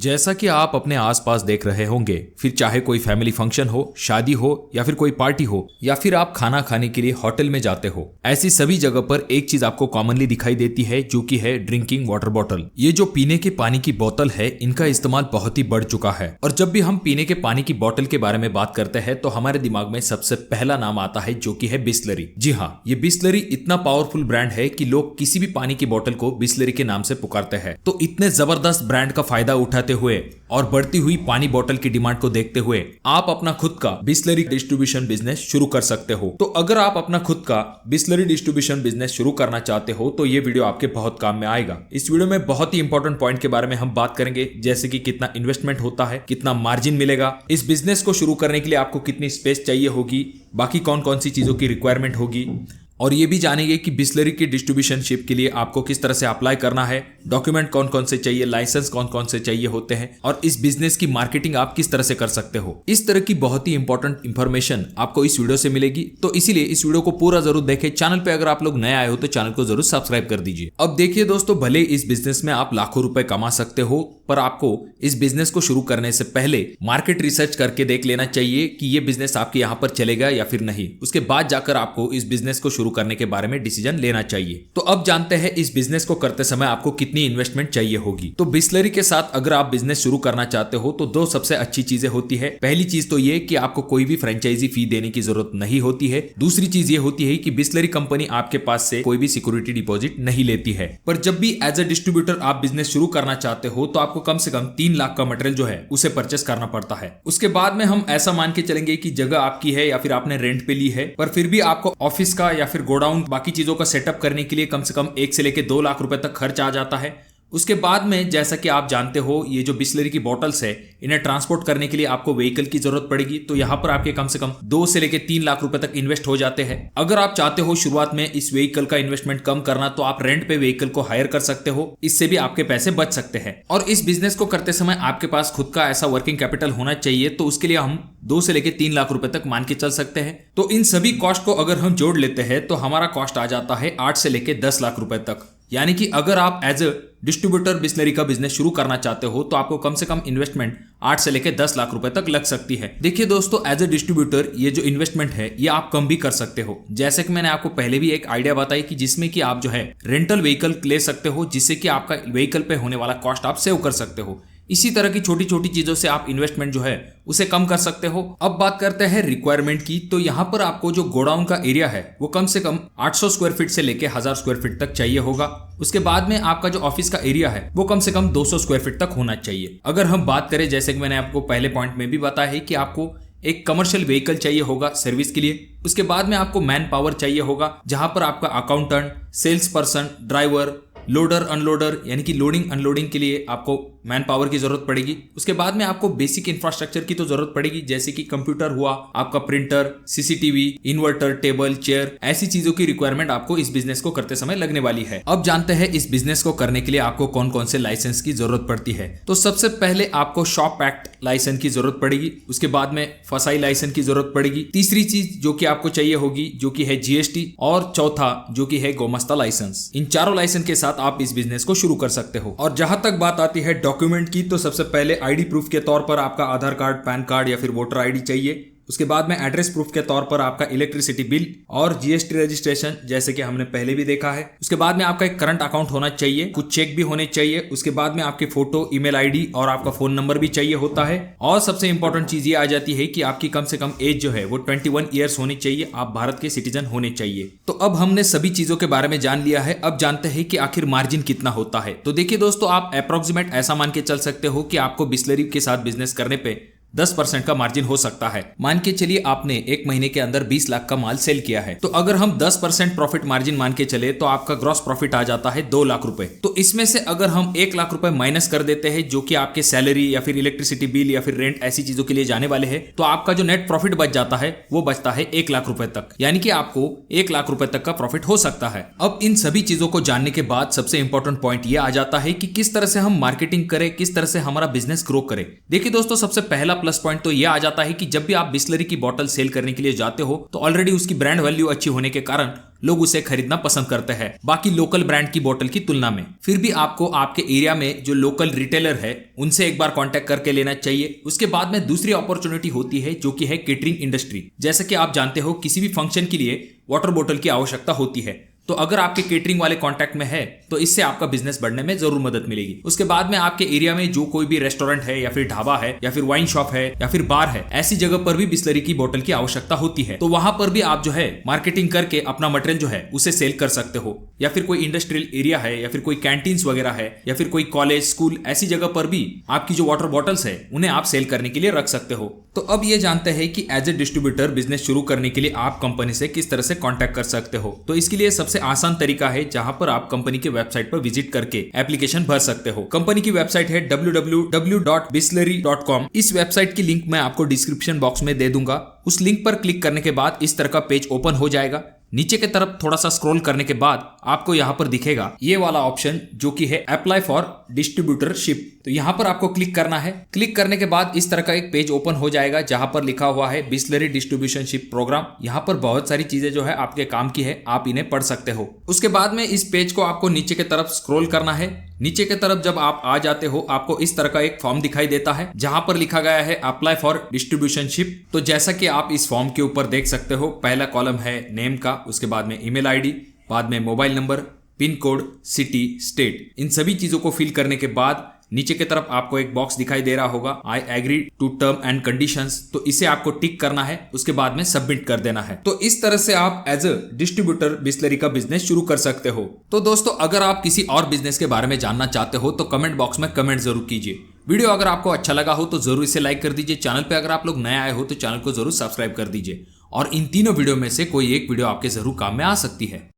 जैसा कि आप अपने आसपास देख रहे होंगे, फिर चाहे कोई फैमिली फंक्शन हो, शादी हो या फिर कोई पार्टी हो या फिर आप खाना खाने के लिए होटल में जाते हो, ऐसी सभी जगह पर एक चीज आपको कॉमनली दिखाई देती है जो कि है ड्रिंकिंग वाटर बॉटल। ये जो पीने के पानी की बोतल है, इनका इस्तेमाल बहुत ही बढ़ चुका है और जब भी हम पीने के पानी की बोतल के बारे में बात करते हैं तो हमारे दिमाग में सबसे पहला नाम आता है जो कि है बिसलरी। जी हाँ, ये बिसलरी इतना पावरफुल ब्रांड है कि लोग किसी भी पानी की बोतल को बिसलरी के नाम से पुकारते हैं। तो इतने जबरदस्त ब्रांड का फायदा उठाते हुए और बढ़ती हुई पानी बोतल की डिमांड को देखते हुए आप अपना खुद का बिसलरी डिस्ट्रीब्यूशन बिजनेस शुरू कर सकते हो। तो अगर आप अपना खुद का बिसलरी डिस्ट्रीब्यूशन बिजनेस शुरू करना चाहते हो तो ये वीडियो आपके बहुत काम में आएगा। इस वीडियो में बहुत ही इंपॉर्टेंट पॉइंट के बारे में हम बात करेंगे, जैसे कि कितना इन्वेस्टमेंट होता है, कितना मार्जिन मिलेगा, इस बिजनेस को शुरू करने के लिए आपको कितनी स्पेस चाहिए होगी, बाकी कौन कौन सी चीजों की रिक्वायरमेंट होगी, और ये भी जानेंगे कि बिसलरी की डिस्ट्रीब्यूशनशिप के लिए आपको किस तरह से अप्लाई करना है, डॉक्यूमेंट कौन कौन से चाहिए, लाइसेंस कौन कौन से चाहिए होते हैं और इस बिजनेस की मार्केटिंग आप किस तरह से कर सकते हो। इस तरह की बहुत ही इंपॉर्टेंट इंफॉर्मेशन आपको इस वीडियो से मिलेगी, तो इसीलिए इस वीडियो को पूरा जरूर देखें। चैनल पे अगर आप लोग नए आए हो तो चैनल को जरूर सब्सक्राइब कर दीजिए। अब देखिए दोस्तों, भले इस बिजनेस में आप लाखों रुपए कमा सकते हो, पर आपको इस बिजनेस को शुरू करने से पहले मार्केट रिसर्च करके देख लेना चाहिए कि ये बिजनेस आपके यहाँ पर चलेगा या फिर नहीं। उसके बाद जाकर आपको इस बिजनेस को शुरू करने के बारे में डिसीजन लेना चाहिए। तो अब जानते हैं इस बिजनेस को करते समय आपको कितनी इन्वेस्टमेंट चाहिए होगी। तो बिसलरी के साथ अगर आप बिजनेस शुरू करना चाहते हो तो दो सबसे अच्छी चीजें होती है। पहली चीज तो ये कि आपको कोई भी फ्रेंचाइजी फी देने की जरूरत नहीं होती है। दूसरी चीज ये होती है कि बिसलरी कंपनी आपके पास से कोई भी सिक्योरिटी डिपॉजिट नहीं लेती है। पर जब भी एज ए डिस्ट्रीब्यूटर आप बिजनेस शुरू करना चाहते हो तो आपको कम से कम 3 लाख का मटेरियल जो है उसे परचेस करना पड़ता है। उसके बाद में हम ऐसा मान के चलेंगे कि जगह आपकी है या फिर आपने रेंट पे ली है, पर फिर भी आपको ऑफिस का या फिर गोडाउन बाकी चीजों का सेटअप करने के लिए कम से कम 1 से लेकर 2 लाख रुपए तक खर्च आ जाता है। उसके बाद में जैसा कि आप जानते हो, ये जो बिसलरी की बॉटल्स है इन्हें ट्रांसपोर्ट करने के लिए आपको व्हीकल की जरूरत पड़ेगी। तो यहाँ पर आपके कम से कम 2 से लेकर 3 लाख रुपए तक इन्वेस्ट हो जाते हैं। अगर आप चाहते हो शुरुआत में इस व्हीकल का इन्वेस्टमेंट कम करना तो आप रेंट पे व्हीकल को हायर कर सकते हो, इससे भी आपके पैसे बच सकते हैं। और इस बिजनेस को करते समय आपके पास खुद का ऐसा वर्किंग कैपिटल होना चाहिए, तो उसके लिए हम 2 से लेकर 3 लाख रुपए तक मान के चल सकते हैं। तो इन सभी कॉस्ट को अगर हम जोड़ लेते हैं तो हमारा कॉस्ट आ जाता है 8 से लेकर 10 लाख रुपए तक। यानी कि अगर आप एज ए डिस्ट्रीब्यूटर बिसलरी का बिजनेस शुरू करना चाहते हो तो आपको कम से कम इन्वेस्टमेंट 8 से लेकर 10 लाख रुपए तक लग सकती है। देखिए दोस्तों, एज ए डिस्ट्रीब्यूटर ये जो इन्वेस्टमेंट है ये आप कम भी कर सकते हो। जैसे कि मैंने आपको पहले भी एक आइडिया बताई कि जिसमें कि आप जो है रेंटल व्हीकल ले सकते हो, जिससे कि आपका व्हीकल पे होने वाला कॉस्ट आप सेव कर सकते हो। इसी तरह की छोटी छोटी चीजों से आप इन्वेस्टमेंट जो है उसे कम कर सकते हो। अब बात करते हैं रिक्वायरमेंट की। तो यहाँ पर आपको जो गोडाउन का एरिया है वो कम से कम 800 स्क्वायर फीट से लेके 1000 स्क्वायर फीट तक चाहिए होगा। उसके बाद में आपका जो ऑफिस का एरिया है वो कम से कम 200 स्क्वायर फीट तक होना चाहिए। अगर हम बात करें, जैसे कि मैंने आपको पहले पॉइंट में भी बताया है कि आपको एक कमर्शियल व्हीकल चाहिए होगा सर्विस के लिए। उसके बाद में आपको मैन पावर चाहिए होगा, जहां पर आपका accountant, sales person, driver, loader, unloader यानी कि लोडिंग अनलोडिंग के लिए आपको मैन पावर की जरूरत पड़ेगी। उसके बाद में आपको बेसिक इंफ्रास्ट्रक्चर की तो जरूरत पड़ेगी, जैसे कि कंप्यूटर हुआ, आपका printer, CCTV, inverter, table, chair, ऐसी चीजों की रिक्वायरमेंट आपको इस बिजनेस को करते समय लगने वाली है। अब जानते हैं इस बिजनेस को करने के लिए आपको कौन कौन से लाइसेंस की जरूरत पड़ती है। तो सबसे पहले आपको शॉप एक्ट लाइसेंस की जरूरत पड़ेगी। उसके बाद में फसाई लाइसेंस की जरूरत पड़ेगी। तीसरी चीज जो कि आपको चाहिए होगी जो कि है जीएसटी, और चौथा जो कि है गोमस्ता लाइसेंस। इन चारों लाइसेंस के साथ आप इस बिजनेस को शुरू कर सकते हो। और जहां तक बात आती है डॉक्यूमेंट की, तो सबसे पहले आईडी प्रूफ के तौर पर आपका आधार कार्ड, पैन कार्ड या फिर वोटर आईडी चाहिए। उसके बाद में एड्रेस प्रूफ के तौर पर आपका इलेक्ट्रिसिटी बिल और जीएसटी रजिस्ट्रेशन, जैसे कि हमने पहले भी देखा है। उसके बाद में आपका एक करंट अकाउंट होना चाहिए, कुछ चेक भी होने चाहिए। उसके बाद में आपके फोटो, ईमेल आईडी और आपका फोन नंबर भी चाहिए होता है। और सबसे इंपॉर्टेंट चीज ये आ जाती है कि आपकी कम से कम एज जो है वो 21 ईयर्स होनी चाहिए, आप भारत के सिटीजन होने चाहिए। तो अब हमने सभी चीजों के बारे में जान लिया है। अब जानते हैं कि आखिर मार्जिन कितना होता है। तो देखिए दोस्तों, आप अप्रोक्सीमेट ऐसा मान के चल सकते हो कि आपको बिसलरी के साथ बिजनेस करने पे 10% का मार्जिन हो सकता है। मान के चलिए आपने 1 महीने के अंदर 20 लाख का माल सेल किया है, तो अगर हम 10% प्रॉफिट मार्जिन मान के चले तो आपका ग्रॉस प्रॉफिट आ जाता है 2 लाख रुपए। तो इसमें से अगर हम 1 लाख रुपए माइनस कर देते हैं जो कि आपके सैलरी या फिर इलेक्ट्रिसिटी बिल या फिर रेंट ऐसी चीजों के लिए जाने वाले हैं, तो आपका जो नेट प्रॉफिट बच जाता है वो बचता है 1 लाख रुपए तक। यानी कि आपको 1 लाख रुपए तक का प्रॉफिट हो सकता है। अब इन सभी चीजों को जानने के बाद सबसे इंपॉर्टेंट पॉइंट ये आ जाता है कि किस तरह से हम मार्केटिंग करें, किस तरह से हमारा बिजनेस ग्रो करे। देखिए दोस्तों, सबसे पहला प्लस पॉइंट तो ये आ जाता है कि जब भी आप बिस्लरी की बोतल सेल करने के लिए जाते हो तो ऑलरेडी उसकी ब्रांड वैल्यू अच्छी होने के कारण लोग उसे खरीदना पसंद करते हैं बाकी लोकल ब्रांड की बोतल की तुलना में। फिर भी आपको आपके एरिया में जो लोकल रिटेलर है उनसे एक बार कांटेक्ट करके लेना चाहिए। उसके बाद में दूसरी अपॉर्चुनिटी होती है जो कि है केटरिंग इंडस्ट्री। जैसे कि आप जानते हो किसी भी फंक्शन के लिए वाटर बोतल की आवश्यकता होती है, तो अगर आपके केटरिंग वाले कांटेक्ट में है तो इससे आपका बिजनेस बढ़ने में जरूर मदद मिलेगी। उसके बाद में आपके एरिया में जो कोई भी रेस्टोरेंट है या फिर ढाबा है या फिर वाइन शॉप है या फिर बार है, ऐसी जगह पर भी बिस्लरी की बोतल की आवश्यकता होती है। तो वहां पर भी आप जो है मार्केटिंग करके अपना मटेरियल जो है उसे सेल कर सकते हो। या फिर कोई इंडस्ट्रियल एरिया है या फिर कोई कैंटीन्स वगैरह है या फिर कोई कॉलेज स्कूल, ऐसी जगह पर भी आपकी जो वाटर बॉटल्स है उन्हें आप सेल करने के लिए रख सकते हो। तो अब ये जानते हैं कि एज ए डिस्ट्रीब्यूटर बिजनेस शुरू करने के लिए आप कंपनी से किस तरह से कांटेक्ट कर सकते हो। तो इसके लिए सबसे आसान तरीका है जहां पर आप कंपनी के वेबसाइट पर विजिट करके एप्लीकेशन भर सकते हो। कंपनी की वेबसाइट है www.bisleri.com। इस वेबसाइट की लिंक मैं आपको डिस्क्रिप्शन बॉक्स में दे दूंगा। उस लिंक पर क्लिक करने के बाद इस तरह का पेज ओपन हो जाएगा। नीचे की तरफ थोड़ा सा स्क्रॉल करने के बाद आपको यहाँ पर दिखेगा ये वाला ऑप्शन जो कि है अप्लाई फॉर डिस्ट्रीब्यूटरशिप। तो यहाँ पर आपको क्लिक करना है। क्लिक करने के बाद इस तरह का एक पेज ओपन हो जाएगा जहां पर लिखा हुआ है बिस्लरी डिस्ट्रीब्यूशनशिप प्रोग्राम। यहाँ पर बहुत सारी चीजें जो है आपके काम की है, आप इन्हें पढ़ सकते हो। उसके बाद में इस पेज को आपको नीचे की तरफ स्क्रॉल करना है। नीचे की तरफ जब आप आ जाते हो आपको इस तरह का एक फॉर्म दिखाई देता है जहां पर लिखा गया है अप्लाई फॉर डिस्ट्रीब्यूशनशिप। तो जैसा कि आप इस फॉर्म के ऊपर देख सकते हो, पहला कॉलम है नेम का, उसके बाद में ईमेल आईडी, बाद में mobile number, pin code, city, state. इन सभी चीजों को फिल करने के बाद नीचे की तरफ आपको एक बॉक्स दिखाई दे रहा होगा I agree to term and conditions. तो इसे आपको टिक करना है, उसके बाद में सबमिट कर देना है। तो इस तरह से आप एज अ डिस्ट्रीब्यूटर बिस्लरी का बिजनेस शुरू कर सकते हो। तो दोस्तों, अगर आप किसी और बिजनेस के बारे में जानना चाहते हो तो कमेंट बॉक्स में कमेंट जरूर कीजिए। वीडियो अगर आपको अच्छा लगा हो तो जरूर इसे लाइक कर दीजिए। चैनल पे अगर आप लोग नए आए हो तो चैनल को जरूर सब्सक्राइब कर दीजिए। और इन तीनों वीडियो में से कोई एक वीडियो आपके जरूर काम में आ सकती है।